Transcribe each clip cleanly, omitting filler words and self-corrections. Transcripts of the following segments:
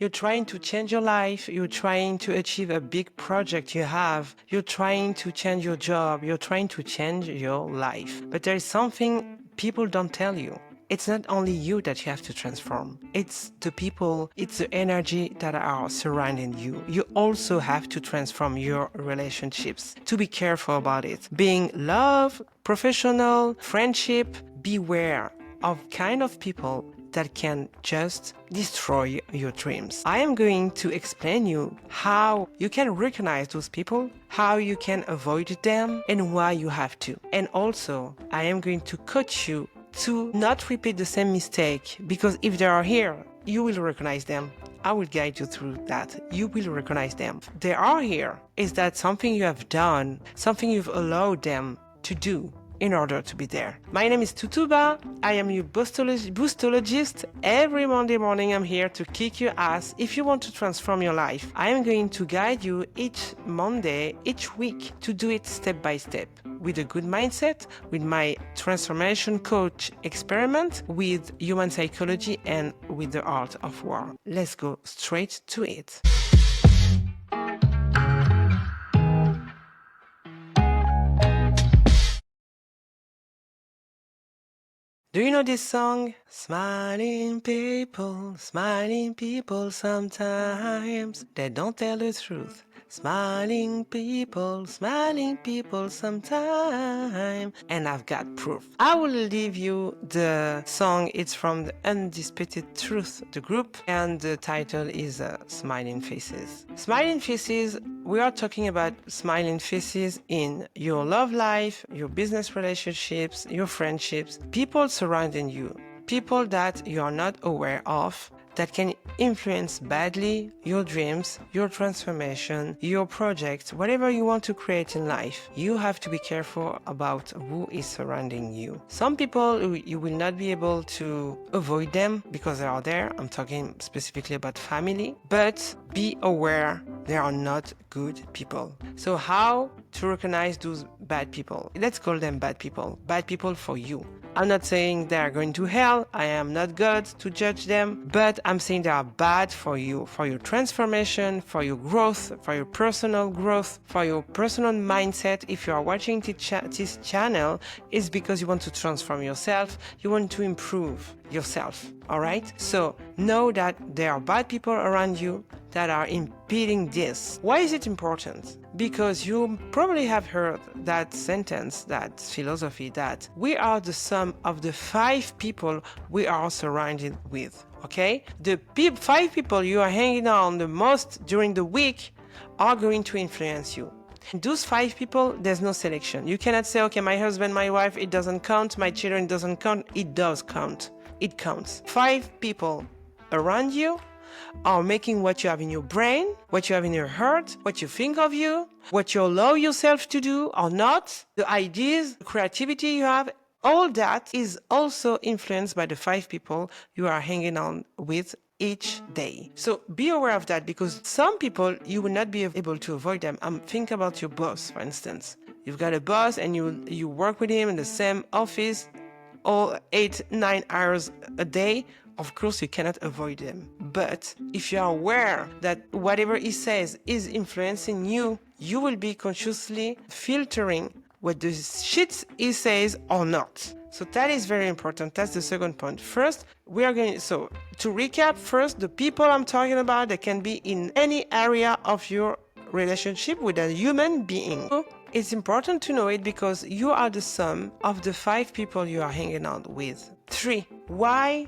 You're trying to change your life. You're trying to achieve a big project you have. You're trying to change your job. You're trying to change your life. But there is something people don't tell you. It's not only you that you have to transform. It's the people, it's the energy that are surrounding you. You also have to transform your relationships. To be careful about it. Being love, professional, friendship, beware of kind of people that can just destroy your dreams. I am going to explain you how you can recognize those people, how you can avoid them, and why you have to. And also, I am going to coach you to not repeat the same mistake, because if they are here, you will recognize them. I will guide you through that. You will recognize them. They are here. Is that something you have done, something you've allowed them to do in order to be there? My name is Tutuba. I am your boostologist. Every Monday morning I'm here to kick your ass if you want to transform your life. I am going to guide you each Monday, each week, to do it step by step with a good mindset, with my transformation coach experiment, with human psychology, and with the art of war. Let's go straight to it. Do you know this song? Smiling people sometimes, they don't tell the truth. Smiling people sometime. And I've got proof. I will leave you the song. It's from the Undisputed Truth, the group, and the title is Smiling Faces. Smiling Faces, we are talking about smiling faces in your love life, your business relationships, your friendships, people surrounding you, people that you are not aware of, that can influence badly your dreams, your transformation, your projects, whatever you want to create in life. You have to be careful about who is surrounding you. Some people, you will not be able to avoid them because they are there. I'm talking specifically about family, but be aware they are not good people. So how to recognize those bad people? Let's call them bad people for you. I'm not saying they are going to hell. I am not God to judge them, but I'm saying they are bad for you, for your transformation, for your growth, for your personal growth, for your personal mindset. If you are watching this channel, it's because you want to transform yourself. You want to improve yourself. All right? So know that there are bad people around you that are impeding this. Why is it important? Because you probably have heard that sentence, that philosophy, that we are the sum of the 5 people we are surrounded with. Okay? The 5 people you are hanging on the most during the week are going to influence you. And those 5 people, there's no selection. You cannot say, okay, my husband, my wife, it doesn't count, my children, it doesn't count. It does count. It counts. 5 people around you are making what you have in your brain, what you have in your heart, what you think of you, what you allow yourself to do or not, the ideas, the creativity you have. All that is also influenced by the 5 people you are hanging on with each day. So be aware of that, because some people, you will not be able to avoid them. Think about your boss, for instance. You've got a boss and you work with him in the same office all 8-9 hours a day. Of course, you cannot avoid them. But if you are aware that whatever he says is influencing you, you will be consciously filtering what the shit he says or not. So that is very important. That's the second point. First, so to recap, first, the people I'm talking about, they can be in any area of your relationship with a human being. It's important to know it because you are the sum of the 5 people you are hanging out with. 3, why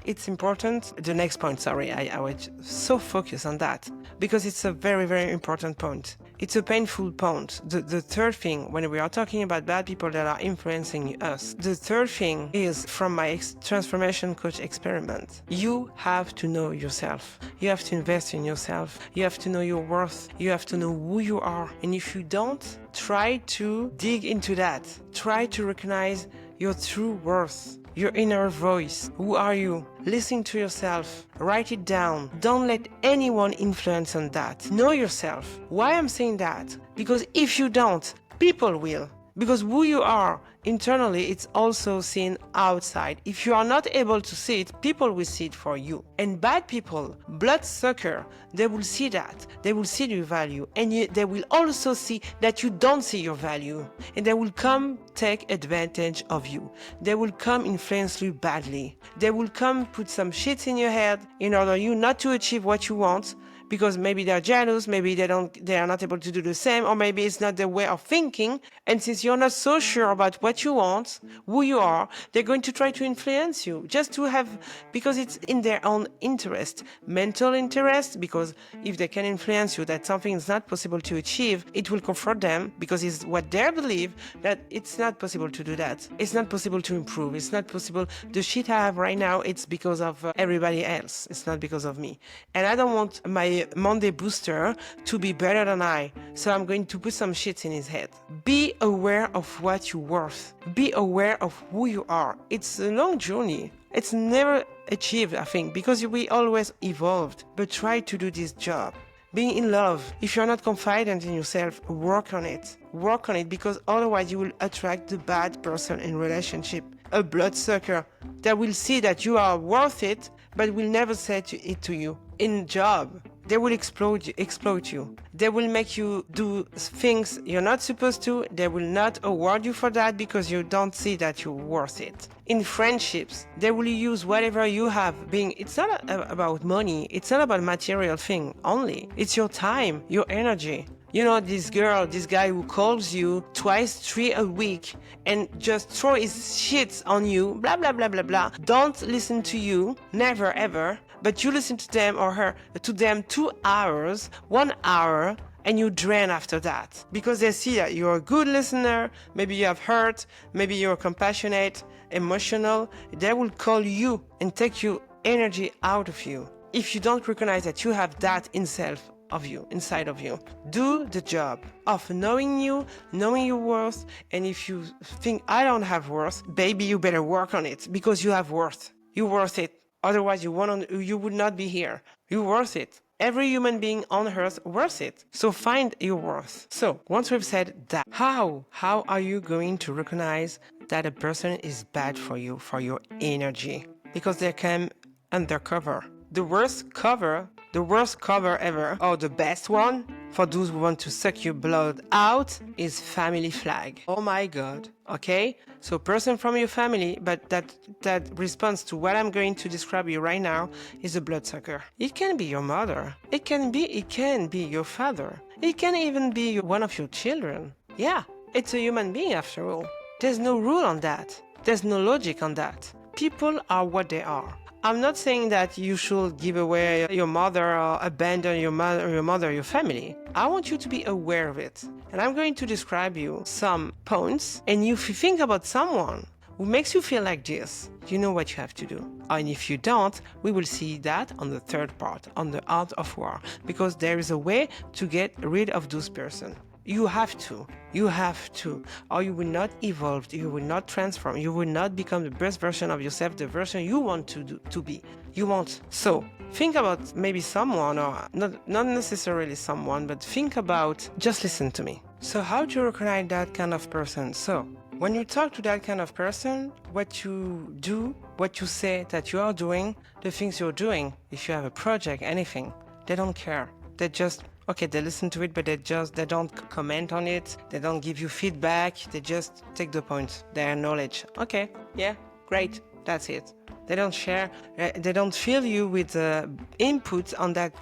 it's important? The next point, sorry, I was so focused on that because it's a very, very important point. It's a painful point. The third thing, when we are talking about bad people that are influencing us, the third thing is from my transformation coach experiment. You have to know yourself. You have to invest in yourself. You have to know your worth. You have to know who you are. And if you don't, try to dig into that. Try to recognize your true worth. Your inner voice. Who are you? Listen to yourself. Write it down. Don't let anyone influence on that. Know yourself. Why I'm saying that? Because if you don't, people will. Because who you are internally, it's also seen outside. If you are not able to see it, people will see it for you. And bad people, bloodsucker, they will see that. They will see your value. And they will also see that you don't see your value. And they will come take advantage of you. They will come influence you badly. They will come put some shit in your head in order you not to achieve what you want, because maybe they're jealous, maybe they are not able to do the same, or maybe it's not their way of thinking. And since you're not so sure about what you want, who you are, they're going to try to influence you just to have, because it's in their own interest, mental interest, because if they can influence you that something is not possible to achieve, it will comfort them, because it's what they believe that it's not possible to do that. It's not possible to improve. It's not possible. The shit I have right now, it's because of everybody else. It's not because of me. And I don't want my Monday booster to be better than I. So I'm going to put some shit in his head. Be aware of what you're worth. Be aware of who you are. It's a long journey. It's never achieved, I think, because we always evolved. But try to do this job. Being in love. If you're not confident in yourself, work on it. Work on it, because otherwise you will attract the bad person in relationship. A bloodsucker that will see that you are worth it, but will never say it to you. In job, they will exploit you. They will make you do things you're not supposed to. They will not award you for that because you don't see that you're worth it. In friendships, they will use whatever you have. It's not about money. It's not about material thing only. It's your time, your energy. You know, this guy who calls you twice, 3 a week and just throw his shit on you, blah, blah, blah, blah, blah. Don't listen to you, never, ever. But you listen to them or her, to them 2 hours, 1 hour, and you drain after that. Because they see that you're a good listener, maybe you have hurt, maybe you're compassionate, emotional. They will call you and take your energy out of you. If you don't recognize that you have that inside of you, do the job of knowing you, knowing your worth. And if you think I don't have worth, baby, you better work on it, because you have worth. You're worth it. Otherwise, you would not be here. You're worth it. Every human being on earth worth it. So find your worth. So once we've said that, how are you going to recognize that a person is bad for you, for your energy? Because they come undercover. The worst cover ever, or the best one, for those who want to suck your blood out, is family flag. Oh my God. Okay? So person from your family, but that responds to what I'm going to describe you right now, is a bloodsucker. It can be your mother. It can be your father. It can even be one of your children. Yeah, it's a human being after all. There's no rule on that. There's no logic on that. People are what they are. I'm not saying that you should give away your mother or abandon your mother, your family. I want you to be aware of it. And I'm going to describe you some points. And if you think about someone who makes you feel like this, you know what you have to do. And if you don't, we will see that on the third part, on the art of war. Because there is a way to get rid of those person. You have to, or you will not evolve, you will not transform, you will not become the best version of yourself, the version you want to be. You won't. So think about maybe someone, or not necessarily someone, but think about, just listen to me. So how do you recognize that kind of person? So when you talk to that kind of person, what you do, what you say that you are doing, the things you're doing, if you have a project, anything, they don't care. They just, okay, they listen to it, but they don't comment on it. They don't give you feedback. They just take the points, their knowledge. Okay, yeah, great, that's it. They don't share, they don't fill you with input on that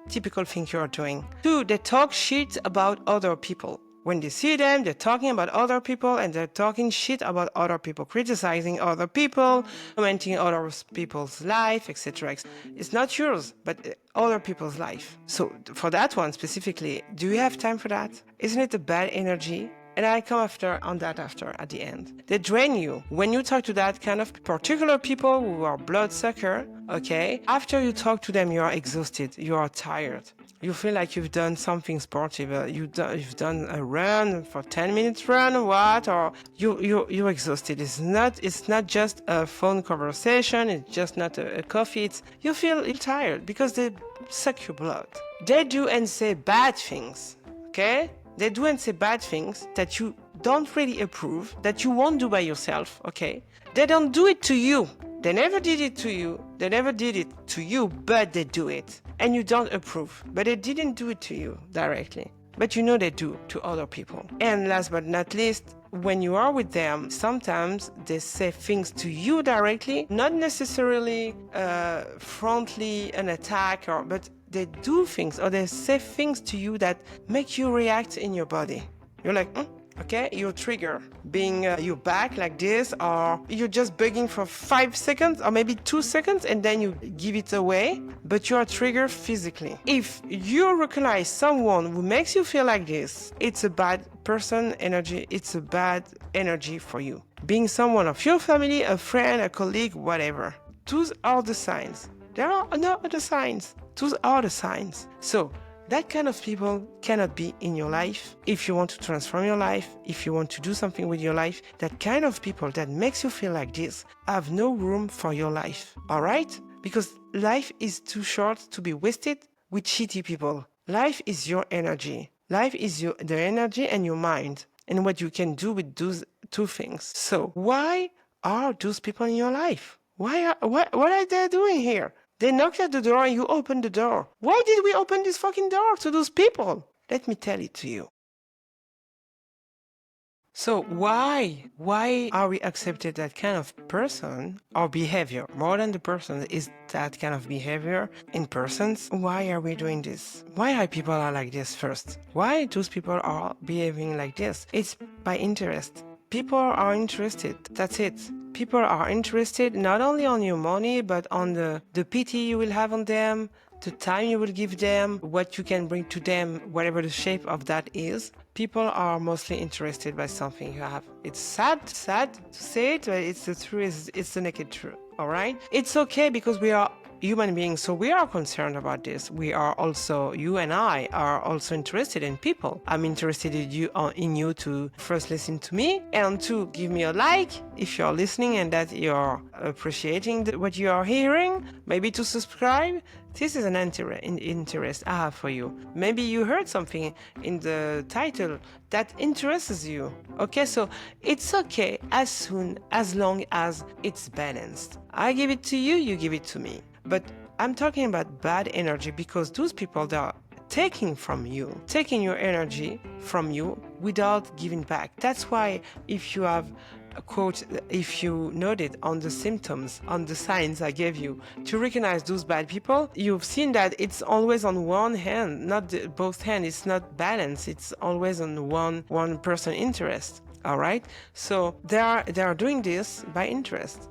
typical thing you're doing. 2, they talk shit about other people. When they see them, they're talking about other people, and they're talking shit about other people, criticizing other people, commenting other people's life, etc. It's not yours, but other people's life. So for that one specifically, do you have time for that? Isn't it a bad energy? And I come on that after, at the end. They drain you. When you talk to that kind of particular people who are bloodsucker, okay, after you talk to them, you are exhausted, you are tired. You feel like you've done something sportive. You've done a run for 10 minutes run or what, or you're exhausted. It's not just a phone conversation. It's just not a coffee. You feel tired because they suck your blood. They do and say bad things. Okay. They do and say bad things that you don't really approve, that you won't do by yourself, okay? They don't do it to you. They never did it to you. They never did it to you, but they do it. And you don't approve. But they didn't do it to you directly. But you know they do to other people. And last but not least, when you are with them, sometimes they say things to you directly, not necessarily frontally an attack, but they do things or they say things to you that make you react in your body. You're like, okay, you trigger being your back like this, or you're just begging for 5 seconds or maybe 2 seconds and then you give it away, but you are triggered physically. If you recognize someone who makes you feel like this, it's a bad person energy, it's a bad energy for you. Being someone of your family, a friend, a colleague, whatever. Those are the signs. There are no other signs. Those are the signs. So, that kind of people cannot be in your life. If you want to transform your life, if you want to do something with your life, that kind of people that makes you feel like this have no room for your life. All right? Because life is too short to be wasted with shitty people. Life is your energy. Life is the energy and your mind and what you can do with those two things. So why are those people in your life? What are they doing here? They knocked at the door and you opened the door. Why did we open this fucking door to those people? Let me tell it to you. So why are we accepted that kind of person or behavior? More than the person is that kind of behavior in persons. Why are we doing this? Why are people are like this first? Why those people are behaving like this? It's by interest. People are interested. That's it. People are interested not only on your money, but on the pity you will have on them, the time you will give them, what you can bring to them, whatever the shape of that is. People are mostly interested by something you have. It's sad to say it, but it's the truth. It's the naked truth. All right? It's okay because we are human beings, so we are concerned about this. We are also, you and I are also interested in people. I'm interested in you to first listen to me and to give me a like if you're listening and that you're appreciating what you are hearing. Maybe to subscribe. This is an interest I have for you. Maybe you heard something in the title that interests you. Okay, so it's okay as long as it's balanced. I give it to you, you give it to me. But I'm talking about bad energy because those people that are taking from you, taking your energy from you without giving back. That's why if you have a quote, if you noted on the symptoms, on the signs I gave you to recognize those bad people, you've seen that it's always on one hand, not both hands. It's not balanced. It's always on one person interest. All right. So they are doing this by interest.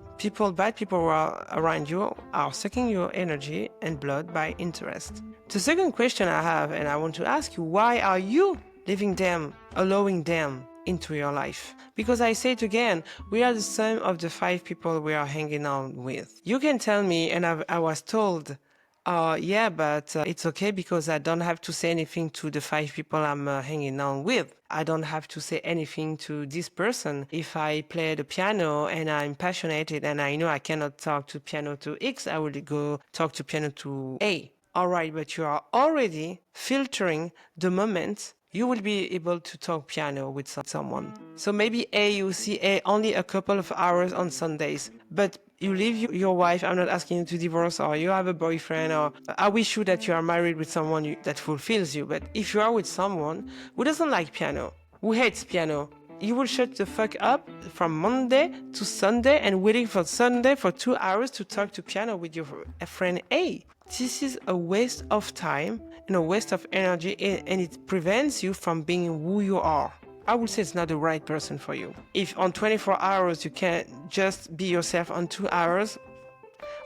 Bad people who are around you are sucking your energy and blood by interest. The second question I have, and I want to ask you, why are you leaving them, allowing them into your life? Because I say it again, we are the sum of the 5 people we are hanging out with. You can tell me, and I was told, yeah, but it's okay because I don't have to say anything to the 5 people I'm hanging out with. I don't have to say anything to this person. If I play the piano and I'm passionate and I know I cannot talk to piano to X, I will go talk to piano to A. All right, but you are already filtering the moment you will be able to talk piano with someone. So maybe you see only a couple of hours on Sundays, but you leave your wife. I'm not asking you to divorce, or you have a boyfriend, or I wish you that you are married with someone that fulfills you. But if you are with someone who doesn't like piano, who hates piano, you will shut the fuck up from Monday to Sunday and waiting for Sunday for 2 hours to talk to piano with your friend A. This is a waste of time and a waste of energy, and it prevents you from being who you are. I would say it's not the right person for you. If on 24 hours you can just be yourself on 2 hours,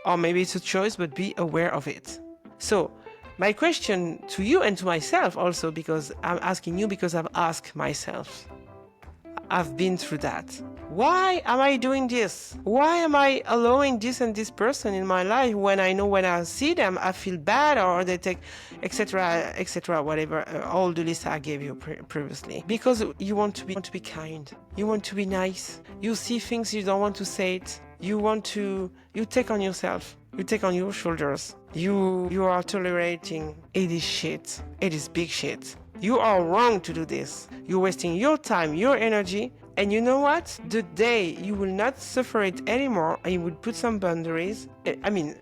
or maybe it's a choice, but be aware of it. So my question to you and to myself also, because I'm asking you because I've asked myself. I've been through that. Why am I doing this? Why am I allowing this and this person in my life when I know when I see them, I feel bad, or they take, etc., whatever, all the list I gave you previously. Because you want to be kind. You want to be nice. You see things you don't want to say it. You take on yourself. You take on your shoulders. You are tolerating. It is shit. It is big shit. You are wrong to do this. You're wasting your time, your energy, and you know what? The day you will not suffer it anymore and you will put some boundaries,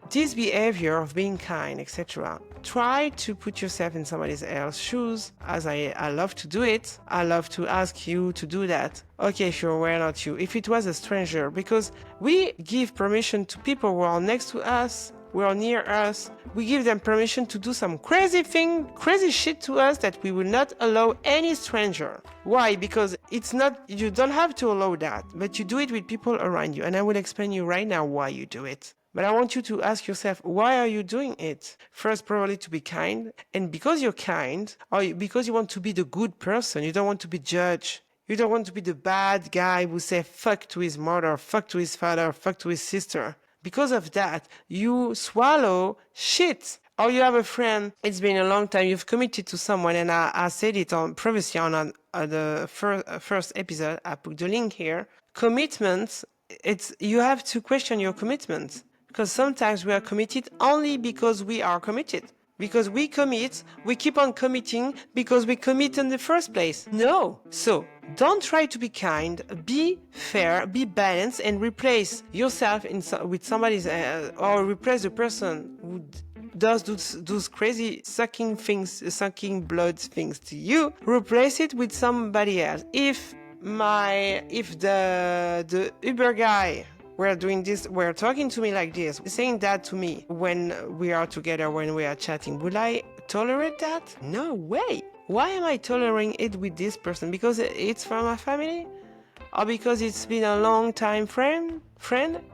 this behavior of being kind, etc. Try to put yourself in somebody else's shoes, as I love to do it. I love to ask you to do that. Okay, sure, why not you? If it was a stranger, because we give permission to people who are next to us, who are near us. We give them permission to do some crazy thing, crazy shit to us that we will not allow any stranger. Why? Because it's not, you don't have to allow that, but you do it with people around you. And I will explain you right now why you do it. But I want you to ask yourself, why are you doing it? First, probably to be kind. And because you're kind, or because you want to be the good person, you don't want to be judged. You don't want to be the bad guy who say fuck to his mother, fuck to his father, fuck to his sister. Because of that, you swallow shit. Or you have a friend, it's been a long time, you've committed to someone, and I said it on previously on the first episode, I put the link here. Commitments, you have to question your commitments. Because sometimes we are committed only because we are committed. Because we commit, we keep on committing because we commit in the first place. No. So, don't try to be kind, be fair, be balanced, and replace yourself with somebody's, or replace the person who does those crazy sucking blood things to you. Replace it with somebody else. If the Uber guy were talking to me like this, saying that to me when we are together, when we are chatting, would I tolerate that? No way. Why am I tolerating it with this person? Because it's from my family? Or because it's been a long time friend?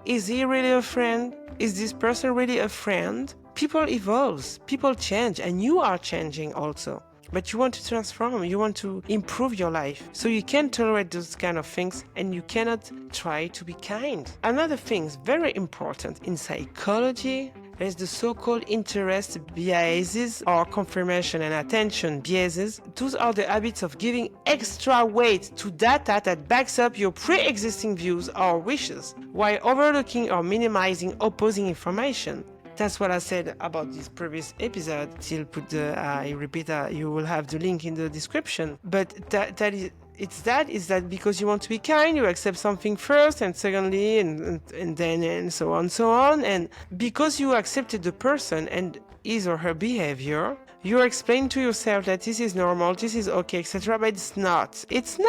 Is he really a friend? Is this person really a friend? People evolve, people change, and you are changing also. But you want to transform, you want to improve your life. So you can't tolerate those kind of things, and you cannot try to be kind. Another thing very important in psychology, there's the so-called interest biases or confirmation and attention biases. Those are the habits of giving extra weight to data that backs up your pre-existing views or wishes, while overlooking or minimizing opposing information. That's what I said about this previous episode. Still I repeat, you will have the link in the description. But is that because you want to be kind, you accept something first, and secondly, and then, and so on. And because you accepted the person and his or her behavior, you explain to yourself that this is normal, this is okay, etc. But it's not. It's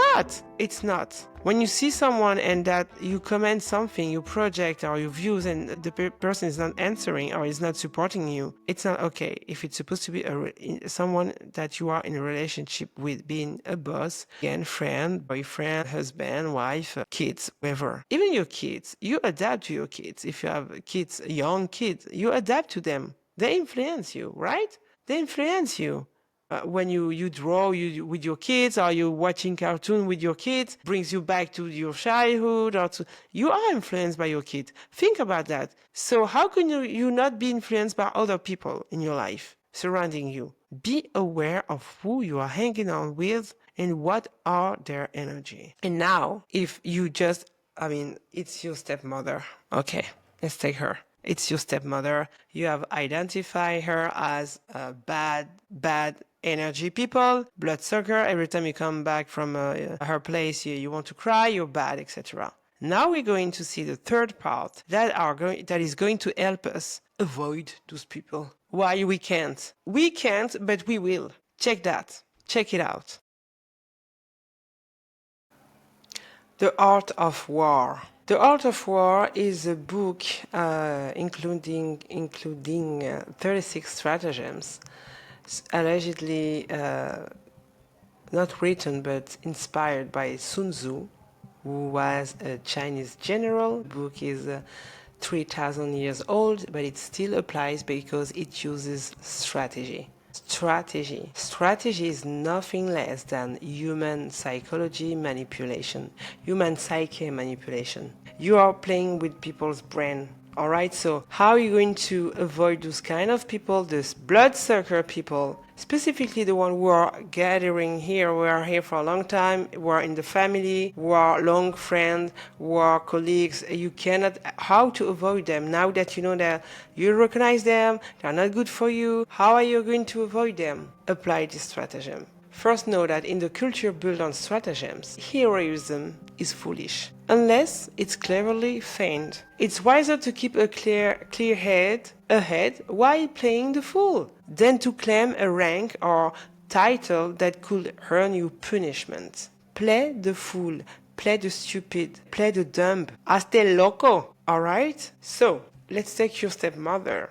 not. When you see someone and that you comment something, you project or your views, and the person is not answering or is not supporting you, it's not okay. If it's supposed to be someone that you are in a relationship with, being a boss, again, friend, boyfriend, husband, wife, kids, whatever. Even your kids, you adapt to your kids. If you have kids, young kids, you adapt to them. They influence you, right? They influence you. When you draw with your kids, or you watching cartoon with your kids, brings you back to your childhood, you are influenced by your kid. Think about that. So how can you not be influenced by other people in your life surrounding you? Be aware of who you are hanging on with and what are their energy. And now, if you it's your stepmother. Okay, let's take her. It's your stepmother. You have identified her as a bad energy people, bloodsucker. Every time you come back from her place, you want to cry, you're bad, etc. Now we're going to see the third part that is going to help us avoid those people. Why we can't? We can't, but we will. Check that. Check it out. The Art of War. The Art of War is a book including 36 stratagems, allegedly not written but inspired by Sun Tzu, who was a Chinese general. The book is 3,000 years old, but it still applies because it uses strategy. Strategy is nothing less than human psychology manipulation, human psyche manipulation. You are playing with people's brain. Alright, so how are you going to avoid those kind of people, those bloodsucker people, specifically the one who are gathering here, who are here for a long time, who are in the family, who are long friends, who are colleagues? How to avoid them now that you know that you recognize them, they are not good for you? How are you going to avoid them? Apply this stratagem. First, know that in the culture built on stratagems, heroism is foolish, unless it's cleverly feigned. It's wiser to keep a clear head ahead while playing the fool, than to claim a rank or title that could earn you punishment. Play the fool, play the stupid, play the dumb. Hasta loco, alright? So, let's take your stepmother.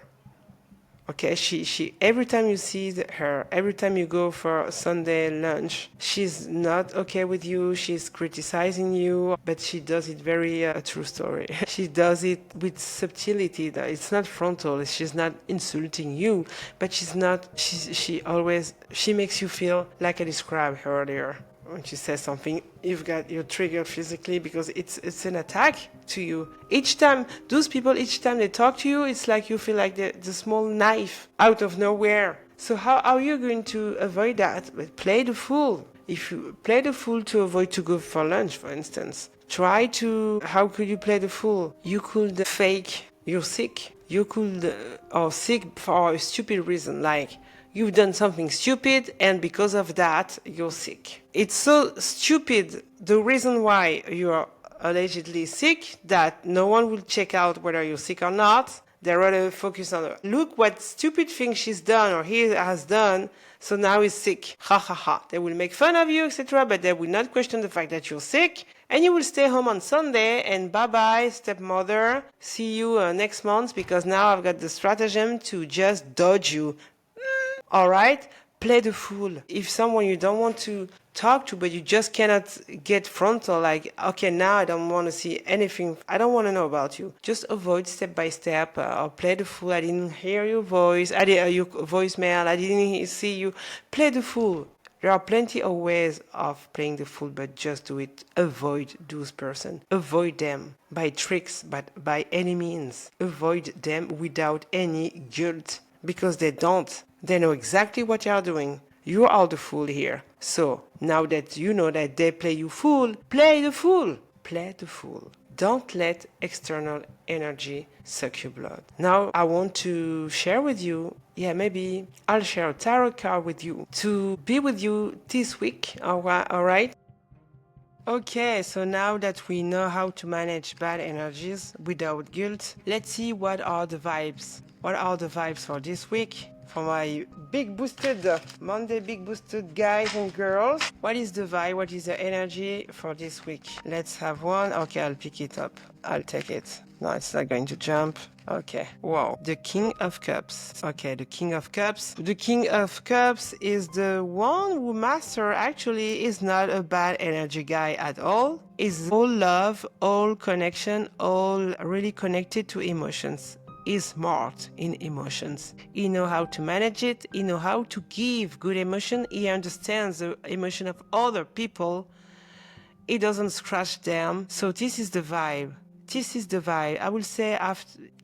Okay, she every time you see her, every time you go for Sunday lunch, she's not okay with you, she's criticizing you, but she does it very true story. She does it with subtlety. It's not frontal, she's not insulting you, but she makes you feel like I described earlier. When she says something, you're triggered physically because it's an attack to you. Each time they talk to you, it's like you feel like the small knife out of nowhere. So how are you going to avoid that? But play the fool. If you play the fool to avoid to go for lunch, for instance, how could you play the fool? You could fake you're sick. You could, or sick for a stupid reason, like you've done something stupid and because of that you're sick. It's so stupid, the reason why you're allegedly sick, that no one will check out whether you're sick or not. They rather focus on, look what stupid thing she's done or he has done, so now he's sick. Ha ha ha. They will make fun of you, etc., but they will not question the fact that you're sick. And you will stay home on Sunday and bye-bye, stepmother. See you next month because now I've got the stratagem to just dodge you. All right? Play the fool. If someone you don't want to talk to, but you just cannot get frontal, like, okay, now I don't want to see anything. I don't want to know about you. Just avoid step by step or play the fool. I didn't hear your voice. I didn't your voicemail. I didn't see you. Play the fool. There are plenty of ways of playing the fool, but just do it. Avoid those person. Avoid them by tricks, but by any means. Avoid them without any guilt, because they don't. They know exactly what you are doing. You are the fool here. So, now that you know that they play you fool, play the fool. Play the fool. Don't let external energy suck your blood. Now, I want to share with you, maybe I'll share a tarot card with you to be with you this week, all right? Okay, so now that we know how to manage bad energies without guilt, let's see what are the vibes. What are the vibes for this week? For my big boosted Monday, big boosted guys and girls. What is the vibe? What is the energy for this week? Let's have one. Okay, I'll pick it up. I'll take it. No, it's not going to jump. Okay. Wow. The King of Cups. Okay, the King of Cups. The King of Cups is the one who master actually is not a bad energy guy at all. Is all love, all connection, all really connected to emotions. Is smart in emotions. He knows how to manage it. He knows how to give good emotion. He understands the emotion of other people. He doesn't scratch them. So this is the vibe. This is the vibe. I will say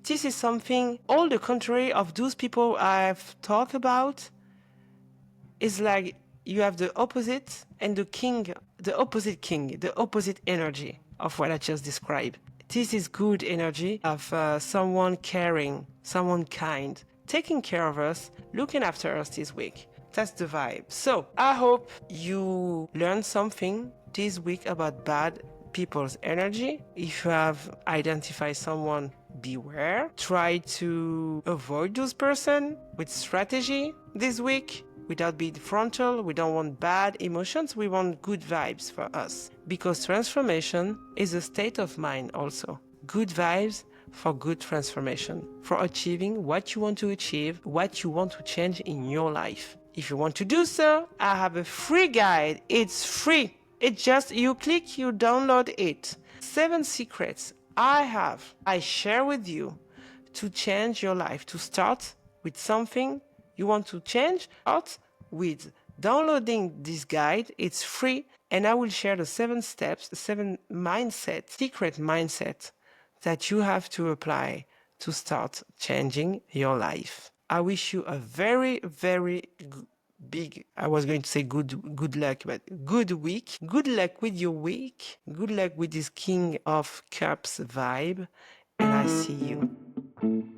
this is something all the contrary of those people I've talked about. Is like you have the opposite and the king, the opposite energy of what I just described. This is good energy of someone caring, someone kind, taking care of us, looking after us this week. That's the vibe. So I hope you learned something this week about bad people's energy. If you have identified someone, beware. Try to avoid those person with strategy this week. Without being frontal, we don't want bad emotions, we want good vibes for us. Because transformation is a state of mind also. Good vibes for good transformation, for achieving what you want to achieve, what you want to change in your life. If you want to do so, I have a free guide. It's free. It's just you click, you download it. 7 secrets I share with you to change your life, to start with something you want to change. Start with downloading this guide. It's free, and I will share the 7 steps, the 7 secret mindset that you have to apply to start changing your life. I wish you a very, very big, I was going to say good luck, but good week. Good luck with your week. Good luck with this King of Cups vibe, and I see you.